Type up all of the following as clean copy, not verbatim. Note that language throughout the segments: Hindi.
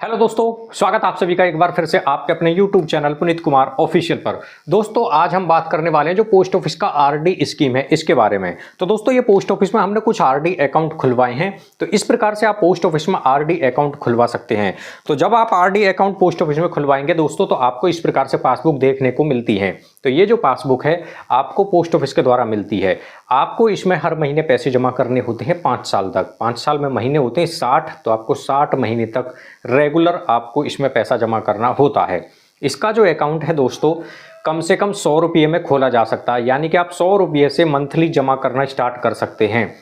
हेलो दोस्तों, स्वागत आप सभी का एक बार फिर से आपके अपने YouTube channel Puneet Kumar official पर। दोस्तों आज हम बात करने वाले हैं जो पोस्ट ऑफिस का आरडी स्कीम है इसके बारे में। तो दोस्तों ये पोस्ट ऑफिस में हमने कुछ आरडी अकाउंट खुलवाए हैं, तो इस प्रकार से आप पोस्ट ऑफिस में आरडी अकाउंट खुलवा सकते हैं। तो जब आप आरडी अकाउंट पोस्ट ऑफिस में खुलवाएंगे दोस्तों, तो आपको इस प्रकार से पासबुक देखने को मिलती है। तो ये जो पासबुक है आपको पोस्ट ऑफिस के द्वारा मिलती है। आपको इसमें हर महीने पैसे जमा करने होते हैं 5 साल तक। 5 साल में महीने होते हैं 60, तो आपको 60 महीने तक रेगुलर आपको इसमें पैसा जमा करना होता है। इसका जो अकाउंट है दोस्तों कम से कम 100 रुपये में खोला जा सकता है, यानी कि आप 100 रुपये से मंथली जमा करना स्टार्ट कर सकते हैं।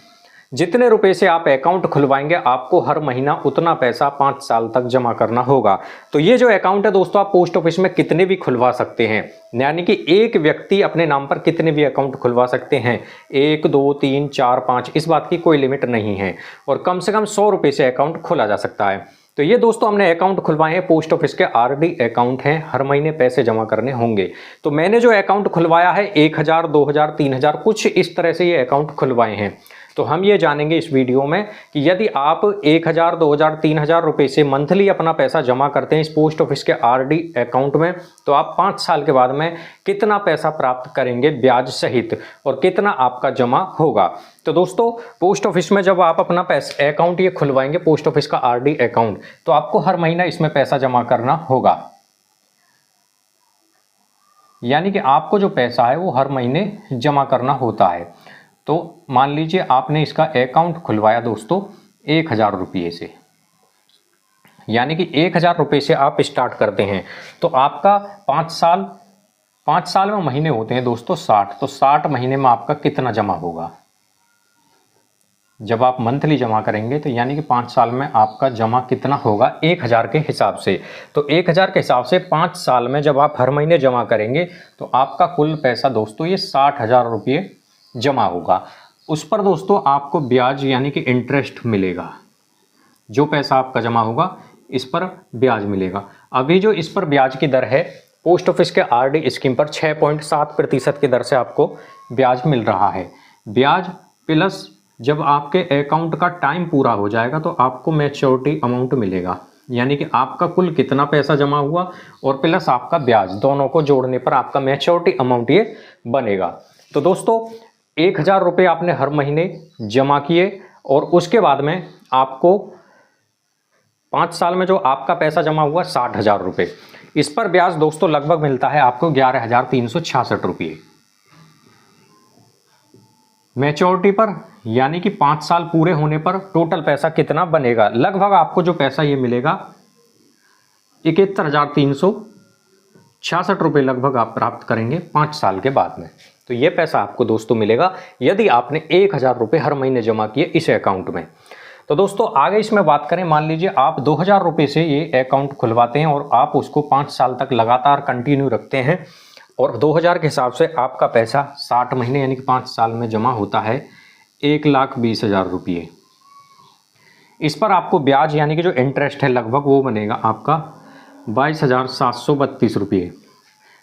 जितने रुपए से आप अकाउंट खुलवाएंगे आपको हर महीना उतना पैसा 5 साल तक जमा करना होगा। तो ये जो अकाउंट है दोस्तों आप पोस्ट ऑफिस में कितने भी खुलवा सकते हैं, यानी कि एक व्यक्ति अपने नाम पर कितने भी अकाउंट खुलवा सकते हैं। 1, 2, 3, 4, 5 इस बात की कोई लिमिट नहीं है, और कम से कम 100 रुपये से अकाउंट खोला जा सकता है। तो ये दोस्तों हमने अकाउंट खुलवाए हैं, पोस्ट ऑफिस के आरडी अकाउंट हैं, हर महीने पैसे जमा करने होंगे। तो मैंने जो अकाउंट खुलवाया है 1000, 2000, 3000 कुछ इस तरह से ये अकाउंट खुलवाए हैं। तो हम ये जानेंगे इस वीडियो में कि यदि आप 1000, 2000, 3000 रुपये से मंथली अपना पैसा जमा करते हैं इस पोस्ट ऑफिस के आरडी अकाउंट में, तो आप 5 साल के बाद में कितना पैसा प्राप्त करेंगे ब्याज सहित, और कितना आपका जमा होगा। तो दोस्तों पोस्ट ऑफिस में जब आप अपना पैसा अकाउंट ये खुलवाएंगे पोस्ट ऑफिस का आरडी अकाउंट, तो आपको हर महीना इसमें पैसा जमा करना होगा, यानी कि आपको जो पैसा है वो हर महीने जमा करना होता है। तो मान लीजिए आपने इसका अकाउंट खुलवाया दोस्तों 1000 रुपये से, यानी कि 1000 रुपये से आप स्टार्ट करते हैं। तो आपका 5 साल में महीने होते हैं दोस्तों 60, तो 60 महीने में आपका कितना जमा होगा जब आप मंथली जमा करेंगे, तो यानी कि 5 साल में आपका जमा कितना होगा 1000 के हिसाब से। तो 1000 के हिसाब से 5 साल में जब आप हर महीने जमा करेंगे तो आपका कुल पैसा दोस्तों ये 60,000 रुपये जमा होगा। उस पर दोस्तों आपको ब्याज यानी कि इंटरेस्ट मिलेगा। जो पैसा आपका जमा होगा इस पर ब्याज मिलेगा। अभी जो इस पर ब्याज की दर है पोस्ट ऑफिस के आरडी स्कीम पर 6.7% की दर से आपको ब्याज मिल रहा है। ब्याज प्लस जब आपके अकाउंट का टाइम पूरा हो जाएगा तो आपको मैच्योरिटी अमाउंट मिलेगा, यानी कि आपका कुल कितना पैसा जमा हुआ और प्लस आपका ब्याज, दोनों को जोड़ने पर आपका मैच्योरिटी अमाउंट ये बनेगा। तो दोस्तों 1000 रुपये आपने हर महीने जमा किए, और उसके बाद में आपको 5 साल में जो आपका पैसा जमा हुआ 60,000 रुपये, इस पर ब्याज दोस्तों लगभग मिलता है आपको 11,366 रुपये मैच्योरिटी पर, यानी कि 5 साल पूरे होने पर टोटल पैसा कितना बनेगा, लगभग आपको जो पैसा ये मिलेगा 71,366 रुपये लगभग आप प्राप्त करेंगे 5 साल के बाद में। तो ये पैसा आपको दोस्तों मिलेगा यदि आपने 1000 रुपये हर महीने जमा किए इस अकाउंट में। तो दोस्तों आगे इसमें बात करें, मान लीजिए आप 2000 रुपये से ये अकाउंट खुलवाते हैं और आप उसको 5 साल तक लगातार कंटिन्यू रखते हैं, और 2000 के हिसाब से आपका पैसा 60 महीने यानी कि 5 साल में जमा होता है 1,20,000 रुपये। इस पर आपको ब्याज यानी कि जो इंटरेस्ट है लगभग वो बनेगा आपका 22,732 रुपये।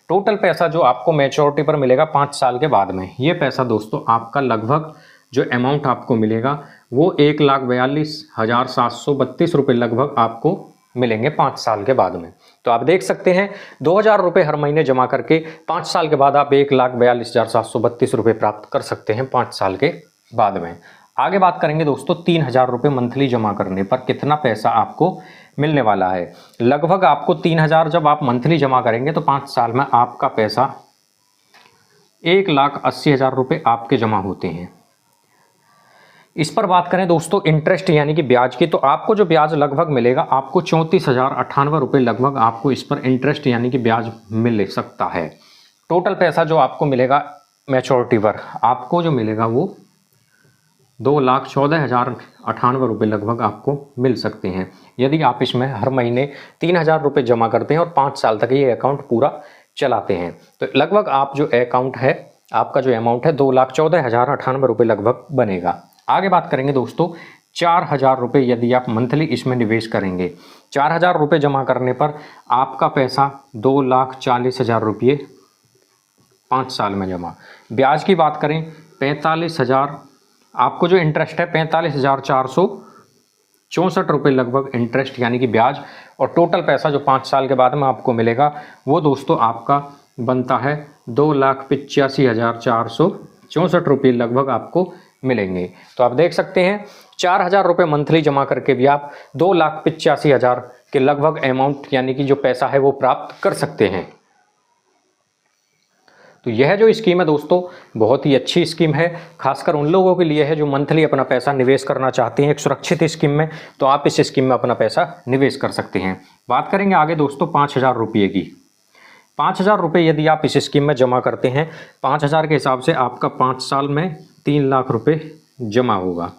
टोटल पैसा जो आपको मैच्योरिटी पर मिलेगा 5 साल के बाद में, ये पैसा दोस्तों आपका लगभग जो अमाउंट आपको मिलेगा वो 1,42,732 रुपये लगभग आपको मिलेंगे 5 साल के बाद में। तो आप देख सकते हैं 2000 रुपये हर महीने जमा करके 5 साल के बाद आप 1,42,732 रुपये प्राप्त कर सकते हैं 5 साल के बाद में। आगे बात करेंगे दोस्तों 3000 रुपये मंथली जमा करने पर कितना पैसा आपको मिलने वाला है। लगभग आपको 3000 जब आप मंथली जमा करेंगे तो 5 साल में आपका पैसा 1,80,000 रुपये आपके जमा होते हैं। इस पर बात करें दोस्तों इंटरेस्ट यानी कि ब्याज की, तो आपको जो ब्याज लगभग मिलेगा आपको 34,098 रुपये लगभग आपको इस पर इंटरेस्ट यानी कि ब्याज मिल सकता है। टोटल पैसा जो आपको मिलेगा मैच्योरिटी पर आपको जो मिलेगा वो 2,14,098 रुपये लगभग आपको मिल सकते हैं यदि आप इसमें हर महीने 3000 रुपये जमा करते हैं और 5 साल तक ये अकाउंट पूरा चलाते हैं। तो लगभग आप जो अकाउंट है आपका जो अमाउंट है 2,14,098 रुपये लगभग बनेगा। आगे बात करेंगे दोस्तों 4000 रुपये यदि आप मंथली इसमें निवेश करेंगे, 4000 रुपये जमा करने पर आपका पैसा 2,40,000 रुपये 5 साल में जमा। ब्याज की बात करें 45,000, आपको जो इंटरेस्ट है 45,400 ₹64 लगभग इंटरेस्ट यानी कि ब्याज, और टोटल पैसा जो 5 साल के बाद में आपको मिलेगा वो दोस्तों आपका बनता है ₹2,85,464 लगभग आपको मिलेंगे। तो आप देख सकते हैं ₹4,000 मंथली जमा करके भी आप 2,85,000 के लगभग अमाउंट यानी कि जो पैसा है वो प्राप्त कर सकते हैं। तो यह जो स्कीम है दोस्तों बहुत ही अच्छी स्कीम है, खासकर उन लोगों के लिए है जो मंथली अपना पैसा निवेश करना चाहते हैं एक सुरक्षित स्कीम में। तो आप इस स्कीम में अपना पैसा निवेश कर सकते हैं। बात करेंगे आगे दोस्तों ₹5,000 की। ₹5,000 यदि आप इस स्कीम में जमा करते हैं, 5,000 के हिसाब से आपका 5 साल में ₹3,00,000 जमा होगा।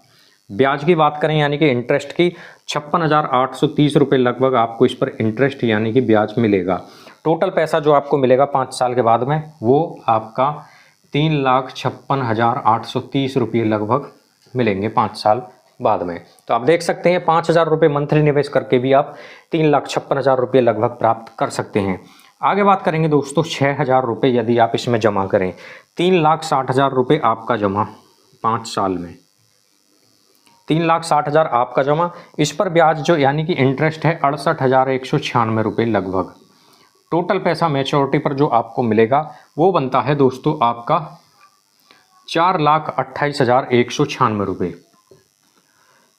ब्याज की बात करें यानी कि इंटरेस्ट की, ₹56,830 लगभग आपको इस पर इंटरेस्ट यानी कि ब्याज मिलेगा। टोटल पैसा जो आपको मिलेगा 5 साल के बाद में वो आपका ₹3,56,830 लगभग मिलेंगे 5 साल बाद में। तो आप देख सकते हैं ₹5,000 मंथली निवेश करके भी आप ₹3,56,000 लगभग प्राप्त कर सकते हैं। आगे बात करेंगे दोस्तों ₹6,000 यदि आप इसमें जमा करें, ₹3,60,000 आपका जमा 5 साल में, 3,60,000 आपका जमा, इस पर ब्याज जो यानी कि इंटरेस्ट है ₹68,196 लगभग। टोटल पैसा मैच्योरिटी पर जो आपको मिलेगा वो बनता है दोस्तों आपका ₹4,28,196,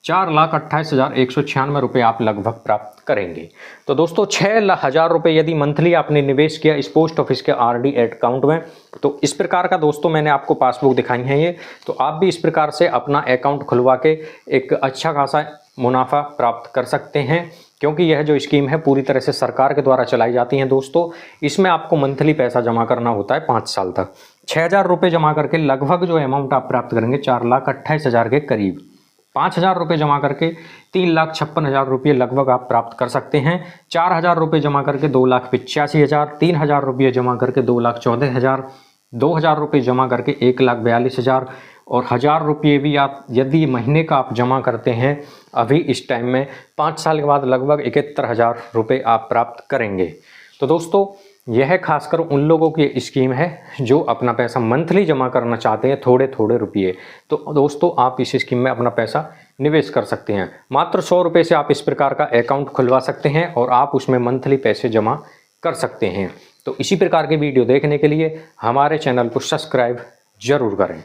₹4,28,196 आप लगभग प्राप्त करेंगे। तो दोस्तों ₹6,000 यदि मंथली आपने निवेश किया इस पोस्ट ऑफिस के आरडी अकाउंट में, तो इस प्रकार का दोस्तों मैंने आपको पासबुक दिखाई है ये, तो आप भी इस प्रकार से अपना अकाउंट खुलवा के एक अच्छा खासा मुनाफा प्राप्त कर सकते हैं, क्योंकि यह जो स्कीम है पूरी तरह से सरकार के द्वारा चलाई जाती है दोस्तों। इसमें आपको मंथली पैसा जमा करना होता है 5 साल तक। ₹6,000 जमा करके लगभग जो अमाउंट आप प्राप्त करेंगे 4,28,000 के करीब। ₹5,000 जमा करके ₹3,56,000 लगभग आप प्राप्त कर सकते हैं। ₹4,000 जमा करके ₹2,85,000, ₹3,000 जमा करके ₹2,14,000, ₹2,000 जमा करके ₹1,42,000, और ₹1,000 भी आप यदि महीने का आप जमा करते हैं अभी इस टाइम में 5 साल के बाद लगभग ₹71,000 आप प्राप्त करेंगे। तो दोस्तों यह खासकर उन लोगों की स्कीम है जो अपना पैसा मंथली जमा करना चाहते हैं, थोड़े थोड़े रुपये। तो दोस्तों आप इस स्कीम में अपना पैसा निवेश कर सकते हैं। मात्र ₹100 से आप इस प्रकार का अकाउंट खुलवा सकते हैं और आप उसमें मंथली पैसे जमा कर सकते हैं। तो इसी प्रकार के वीडियो देखने के लिए हमारे चैनल को सब्सक्राइब जरूर करें।